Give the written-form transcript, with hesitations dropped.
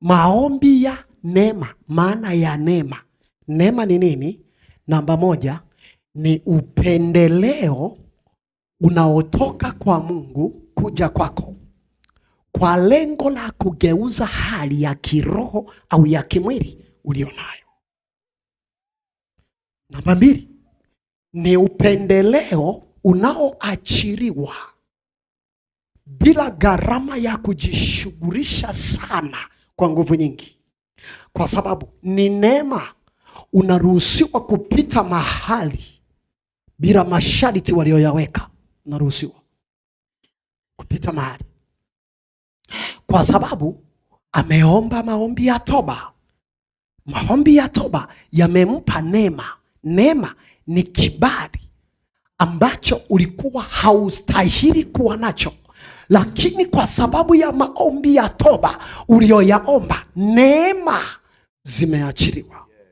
Maombi ya neema. Maana ya neema, neema ni nini? Namba moja ni upendeleo unaotoka kwa Mungu kuja kwako kwa lengo la kugeuza hali ya kiroho au ya kimwili ulionayo. Namba mbili ni upendeleo unaoachiriwa bila gharama ya kujishughulisha sana kwa nguvu nyingi, kwa sababu ni neema. Unaruhusiwa kupita mahali bila masharti walioyaweka. Unaruhusiwa kupita mahali kwa sababu ameomba maombi ya toba. Maombi ya toba yamempa neema. Neema ni kibali ambacho ulikuwa haustahili kuwa nacho, lakini kwa sababu ya maombi ya toba ulioyaomba, neema zimeachiliwa.